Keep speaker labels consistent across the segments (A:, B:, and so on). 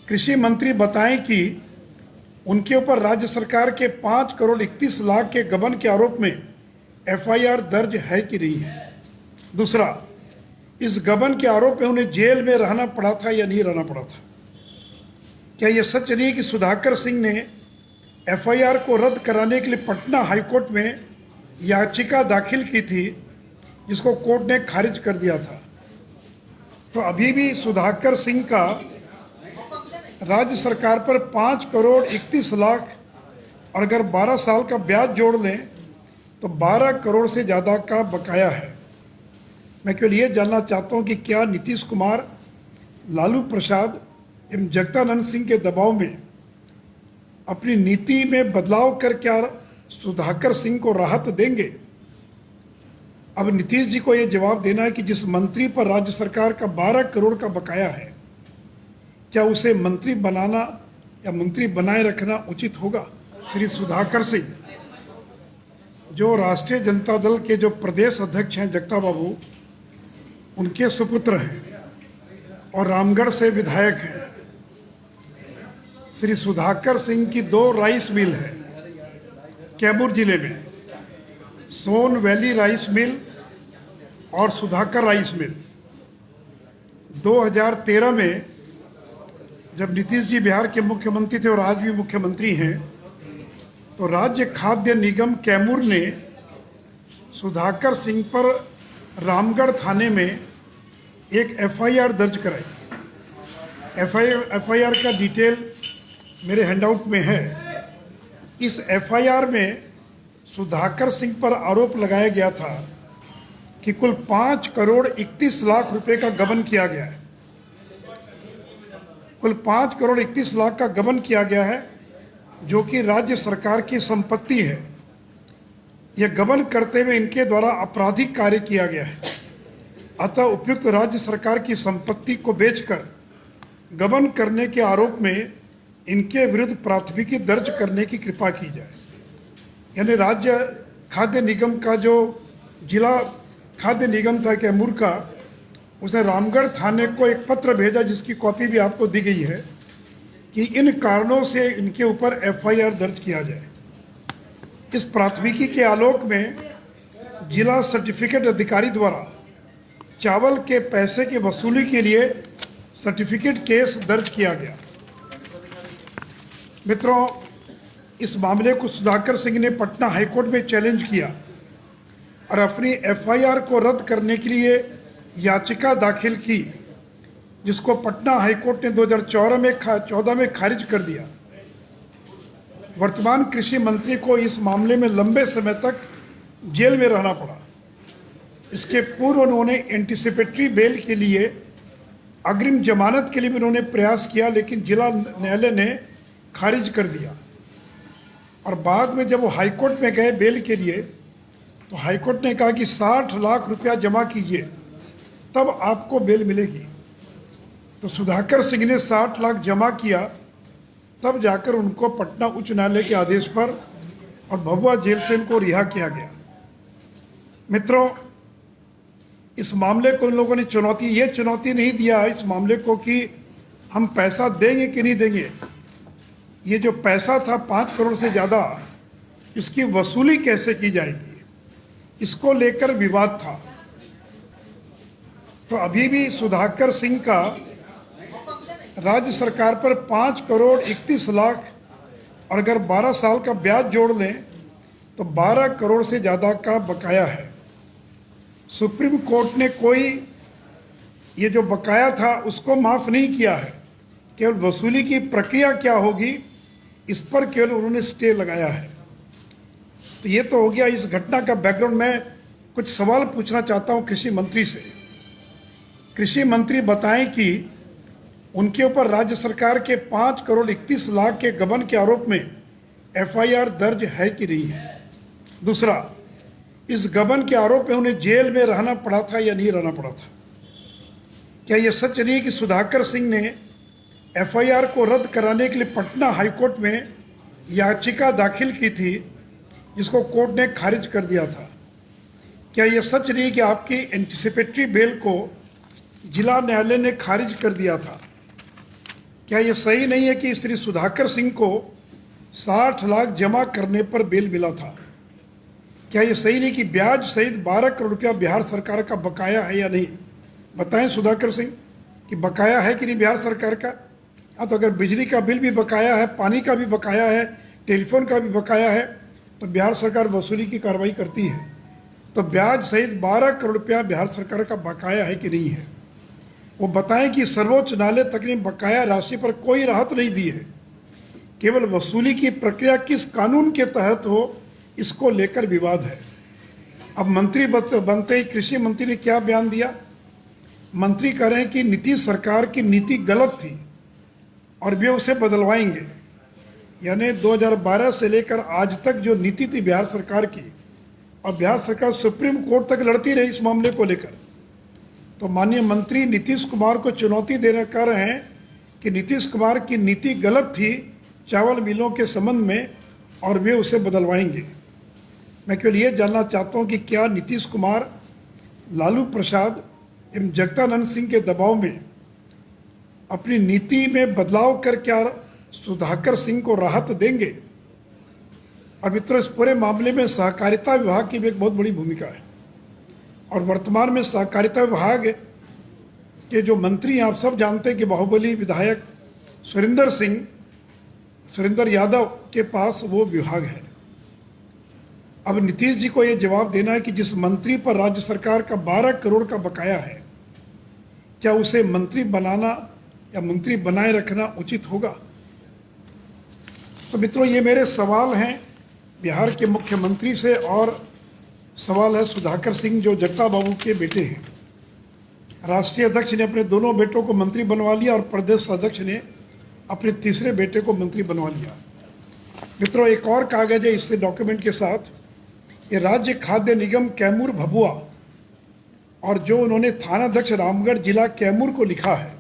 A: कृषि मंत्री बताएं कि उनके ऊपर राज्य सरकार के 5,31,00,000 के गबन के आरोप में एफआईआर दर्ज है कि नहीं है। दूसरा, इस गबन के आरोप में उन्हें जेल में रहना पड़ा था या नहीं रहना पड़ा था। क्या यह सच नहीं कि सुधाकर सिंह ने एफआईआर को रद्द कराने के लिए पटना हाईकोर्ट में याचिका दाखिल की थी, जिसको कोर्ट ने खारिज कर दिया था। तो अभी भी सुधाकर सिंह का राज्य सरकार पर 5,31,00,000 और अगर 12 साल का ब्याज जोड़ लें तो 12 करोड़ से ज़्यादा का बकाया है। मैं केवल ये जानना चाहता हूँ कि क्या नीतीश कुमार, लालू प्रसाद एवं जगदानंद सिंह के दबाव में अपनी नीति में बदलाव कर क्या सुधाकर सिंह को राहत देंगे। अब नीतीश जी को ये जवाब देना है कि जिस मंत्री पर राज्य सरकार का 12 करोड़ का बकाया है, क्या उसे मंत्री बनाना या मंत्री बनाए रखना उचित होगा। श्री सुधाकर सिंह जो राष्ट्रीय जनता दल के जो प्रदेश अध्यक्ष हैं जगता बाबू, उनके सुपुत्र हैं और रामगढ़ से विधायक हैं। श्री सुधाकर सिंह की 2 राइस मिल है कैमूर जिले में, सोन वैली राइस मिल और सुधाकर राइस मिल। 2013 में जब नीतीश जी बिहार के मुख्यमंत्री थे और आज भी मुख्यमंत्री हैं, तो राज्य खाद्य निगम कैमूर ने सुधाकर सिंह पर रामगढ़ थाने में एक एफआईआर दर्ज कराई। एफआईआर का डिटेल मेरे हैंडआउट में है। इस एफआईआर में सुधाकर सिंह पर आरोप लगाया गया था कि कुल 5,31,00,000 रुपए का गबन किया गया है। कुल 5,31,00,000 का गबन किया गया है, जो कि राज्य सरकार की संपत्ति है। यह गबन करते हुए इनके द्वारा आपराधिक कार्य किया गया है। अतः उपयुक्त राज्य सरकार की संपत्ति को बेचकर गबन करने के आरोप में इनके विरुद्ध प्राथमिकी दर्ज करने की कृपा की जाए। यानी राज्य खाद्य निगम का जो जिला खाद्य निगम था कैमूर का, उसने रामगढ़ थाने को एक पत्र भेजा, जिसकी कॉपी भी आपको दी गई है, कि इन कारणों से इनके ऊपर एफआईआर दर्ज किया जाए। इस प्राथमिकी के आलोक में जिला सर्टिफिकेट अधिकारी द्वारा चावल के पैसे की वसूली के लिए सर्टिफिकेट केस दर्ज किया गया। मित्रों, इस मामले को सुधाकर सिंह ने पटना हाईकोर्ट में चैलेंज किया और अपनी एफआईआर को रद्द करने के लिए याचिका दाखिल की, जिसको पटना हाईकोर्ट ने 2014 में खारिज कर दिया। वर्तमान कृषि मंत्री को इस मामले में लंबे समय तक जेल में रहना पड़ा। इसके पूर्व उन्होंने एंटीसिपेटरी बेल के लिए, अग्रिम जमानत के लिए भी उन्होंने प्रयास किया, लेकिन जिला न्यायालय ने खारिज कर दिया। और बाद में जब वो हाईकोर्ट में गए बेल के लिए, तो हाईकोर्ट ने कहा कि 60 लाख रुपया जमा कीजिए, तब आपको बेल मिलेगी। तो सुधाकर सिंह ने 60 लाख जमा किया, तब जाकर उनको पटना उच्च न्यायालय के आदेश पर और भभुआ जेल से उनको रिहा किया गया। मित्रों, इस मामले को इन लोगों ने ये चुनौती नहीं दिया इस मामले को कि हम पैसा देंगे कि नहीं देंगे। ये जो पैसा था 5 करोड़ से ज़्यादा, इसकी वसूली कैसे की जाएगी, इसको लेकर विवाद था। तो अभी भी सुधाकर सिंह का राज्य सरकार पर 5,31,00,000 और अगर 12 साल का ब्याज जोड़ लें तो 12 करोड़ से ज़्यादा का बकाया है। सुप्रीम कोर्ट ने कोई ये जो बकाया था उसको माफ़ नहीं किया है, केवल वसूली की प्रक्रिया क्या होगी इस पर केवल उन्होंने स्टे लगाया है। तो ये तो हो गया इस घटना का बैकग्राउंड। मैं कुछ सवाल पूछना चाहता हूँ कृषि मंत्री से। कृषि मंत्री बताएं कि उनके ऊपर राज्य सरकार के 5,31,00,000 के गबन के आरोप में एफआईआर दर्ज है कि नहीं है। दूसरा, इस गबन के आरोप में उन्हें जेल में रहना पड़ा था या नहीं रहना पड़ा था। क्या यह सच नहीं कि सुधाकर सिंह ने एफआईआर को रद्द कराने के लिए पटना हाईकोर्ट में याचिका दाखिल की थी, जिसको कोर्ट ने खारिज कर दिया था। क्या यह सच नहीं कि आपकी एंटीसिपेटरी बेल को जिला न्यायालय ने खारिज कर दिया था। क्या ये सही नहीं है कि श्री सुधाकर सिंह को 60 लाख जमा करने पर बेल मिला था? क्या ये सही नहीं कि ब्याज सहित 12 करोड़ रुपया बिहार सरकार का बकाया है या नहीं? बताएं सुधाकर सिंह कि बकाया है कि नहीं बिहार सरकार का। हाँ, तो अगर बिजली का बिल भी बकाया है, पानी का भी बकाया है, टेलीफोन का भी बकाया है, तो बिहार सरकार वसूली की कार्रवाई करती है। तो ब्याज सहित 12 करोड़ रुपया बिहार सरकार का बकाया है कि नहीं है? वो बताएं कि सर्वोच्च न्यायालय तक ने बकाया राशि पर कोई राहत नहीं दी है। केवल वसूली की प्रक्रिया किस कानून के तहत हो, इसको लेकर विवाद है। अब मंत्री बनते ही कृषि मंत्री ने क्या बयान दिया? मंत्री कह रहे हैं कि नीतीश सरकार की नीति गलत थी और वे उसे बदलवाएंगे। यानी 2012 से लेकर आज तक जो नीति थी बिहार सरकार की, और बिहार सरकार सुप्रीम कोर्ट तक लड़ती रही इस मामले को लेकर, तो माननीय मंत्री नीतीश कुमार को चुनौती देना कह रहे हैं कि नीतीश कुमार की नीति गलत थी चावल मिलों के संबंध में और वे उसे बदलवाएंगे। मैं केवल ये जानना चाहता हूँ कि क्या नीतीश कुमार लालू प्रसाद एवं जगदानंद सिंह के दबाव में अपनी नीति में बदलाव कर क्या सुधाकर सिंह को राहत देंगे? और मित्रों, इस पूरे मामले में सहकारिता विभाग की भी एक बहुत बड़ी भूमिका है। और वर्तमान में सहकारिता विभाग के जो मंत्री आप सब जानते हैं कि बाहुबली विधायक सुरेंद्र यादव के पास वो विभाग है। अब नीतीश जी को ये जवाब देना है कि जिस मंत्री पर राज्य सरकार का 12 करोड़ का बकाया है, क्या उसे मंत्री बनाना या मंत्री बनाए रखना उचित होगा? तो मित्रों, ये मेरे सवाल हैं बिहार के मुख्यमंत्री से, और सवाल है सुधाकर सिंह जो जगता बाबू के बेटे हैं। राष्ट्रीय अध्यक्ष ने अपने दोनों बेटों को मंत्री बनवा लिया और प्रदेश अध्यक्ष ने अपने तीसरे बेटे को मंत्री बनवा लिया। मित्रों, एक और कागज है इससे डॉक्यूमेंट के साथ, ये राज्य खाद्य निगम कैमूर भभुआ और जो उन्होंने थानाध्यक्ष रामगढ़ जिला कैमूर को लिखा है।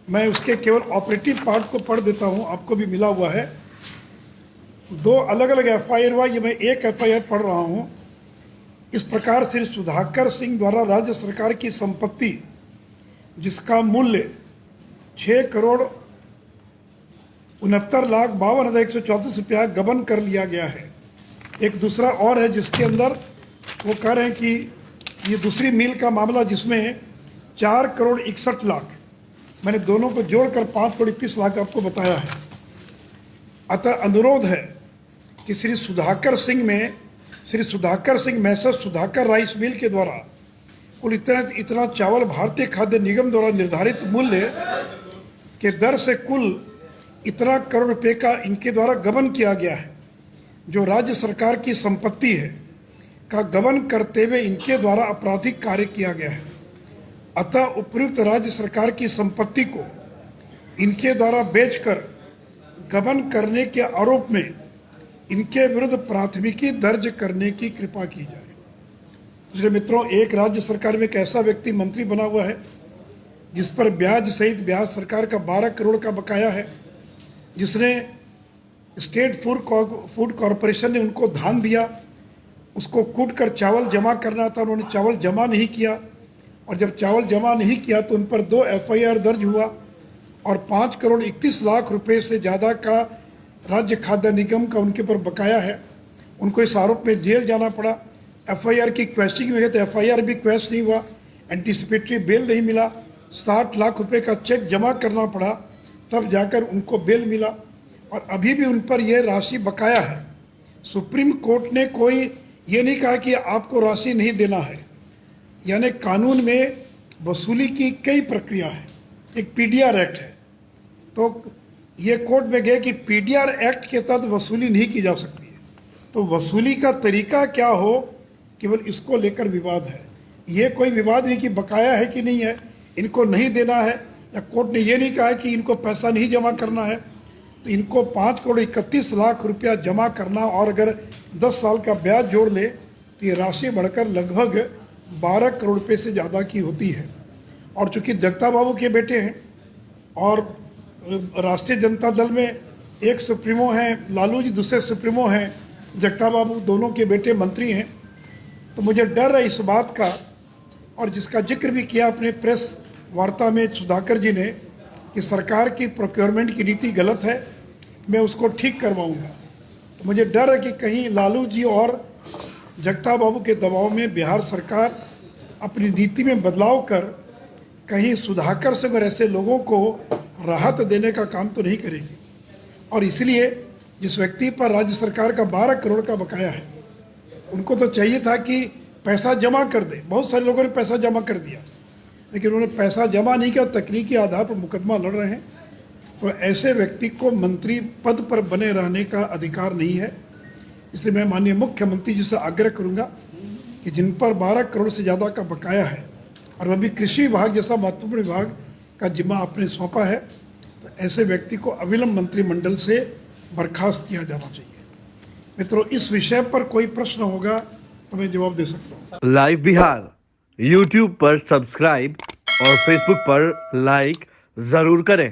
A: मैं उसके केवल ऑपरेटिव पार्ट को पढ़ देता हूँ, आपको भी मिला हुआ है। 2 अलग अलग FIR हुआ, ये मैं एक FIR पढ़ रहा हूँ। इस प्रकार श्री सुधाकर सिंह द्वारा राज्य सरकार की संपत्ति जिसका मूल्य 6,69,52,134 रुपया गबन कर लिया गया है। एक दूसरा और है जिसके अंदर वो कह रहे हैं कि ये दूसरी मिल का मामला जिसमें 4,61,00,000, मैंने दोनों को जोड़कर 5,31,00,000 आपको बताया है। अतः अनुरोध है कि श्री सुधाकर सिंह मैसर सुधाकर राइस मिल के द्वारा कुल इतना चावल भारतीय खाद्य निगम द्वारा निर्धारित मूल्य के दर से कुल इतना करोड़ रुपए का इनके द्वारा गबन किया गया है, जो राज्य सरकार की संपत्ति है का गबन करते हुए इनके द्वारा आपराधिक कार्य किया गया है। अतः उपयुक्त राज्य सरकार की संपत्ति को इनके द्वारा बेचकर गबन करने के आरोप में इनके विरुद्ध प्राथमिकी दर्ज करने की कृपा की जाए। दूसरे मित्रों, एक राज्य सरकार में एक ऐसा व्यक्ति मंत्री बना हुआ है जिस पर ब्याज सहित बिहार सरकार का 12 करोड़ का बकाया है, जिसने स्टेट फूड कॉरपोरेशन ने उनको धान दिया, उसको कूट कर चावल जमा करना था, उन्होंने चावल जमा नहीं किया, और जब चावल जमा नहीं किया तो उन पर 2 FIR दर्ज हुआ और 5,31,00,000 रुपये से ज़्यादा का राज्य खाद्य निगम का उनके ऊपर बकाया है। उनको इस आरोप में जेल जाना पड़ा। FIR की क्वेश्चनिंग हुई तो FIR भी क्वेश्चन नहीं हुआ, एंटीसिपेटरी बेल नहीं मिला, 60 लाख रुपए का चेक जमा करना पड़ा, तब जाकर उनको बेल मिला, और अभी भी उन पर यह राशि बकाया है। सुप्रीम कोर्ट ने कोई ये नहीं कहा कि आपको राशि नहीं देना है। यानी कानून में वसूली की कई प्रक्रिया है, एक PDR एक्ट है, तो ये कोर्ट में गए कि PDR एक्ट के तहत वसूली नहीं की जा सकती है। तो वसूली का तरीका क्या हो, केवल इसको लेकर विवाद है। ये कोई विवाद नहीं कि बकाया है कि नहीं है, इनको नहीं देना है, या कोर्ट ने ये नहीं कहा कि इनको पैसा नहीं जमा करना है। तो इनको 5,31,00,000 रुपया जमा करना, और अगर 10 साल का ब्याज जोड़ ले तो ये राशि बढ़कर लगभग 12 करोड़ रुपये से ज़्यादा की होती है। और चूँकि जगता बाबू के बेटे हैं और राष्ट्रीय जनता दल में एक सुप्रीमो हैं लालू जी, दूसरे सुप्रीमो हैं जगता बाबू, दोनों के बेटे मंत्री हैं, तो मुझे डर है इस बात का, और जिसका जिक्र भी किया अपने प्रेस वार्ता में सुधाकर जी ने, कि सरकार की प्रोक्योरमेंट की नीति गलत है, मैं उसको ठीक करवाऊंगा। तो मुझे डर है कि कहीं लालू जी और जगताप बाबू के दबाव में बिहार सरकार अपनी नीति में बदलाव कर कहीं सुधाकर सिंह और ऐसे लोगों को राहत देने का काम तो नहीं करेगी। और इसलिए जिस व्यक्ति पर राज्य सरकार का 12 करोड़ का बकाया है, उनको तो चाहिए था कि पैसा जमा कर दे। बहुत सारे लोगों ने पैसा जमा कर दिया, लेकिन उन्होंने पैसा जमा नहीं किया, तकनीकी आधार पर मुकदमा लड़ रहे हैं। तो ऐसे व्यक्ति को मंत्री पद पर बने रहने का अधिकार नहीं है। इसलिए मैं माननीय मुख्यमंत्री जी से आग्रह करूंगा कि जिन पर 12 करोड़ से ज़्यादा का बकाया है और वह भी कृषि विभाग जैसा महत्वपूर्ण विभाग का जिम्मा आपने सौंपा है, तो ऐसे व्यक्ति को अविलंब मंत्रिमंडल से बर्खास्त किया जाना चाहिए। मित्रों, इस विषय पर कोई प्रश्न होगा तो मैं जवाब दे सकता हूँ।
B: लाइव बिहार यूट्यूब पर सब्सक्राइब और फेसबुक पर लाइक जरूर करें।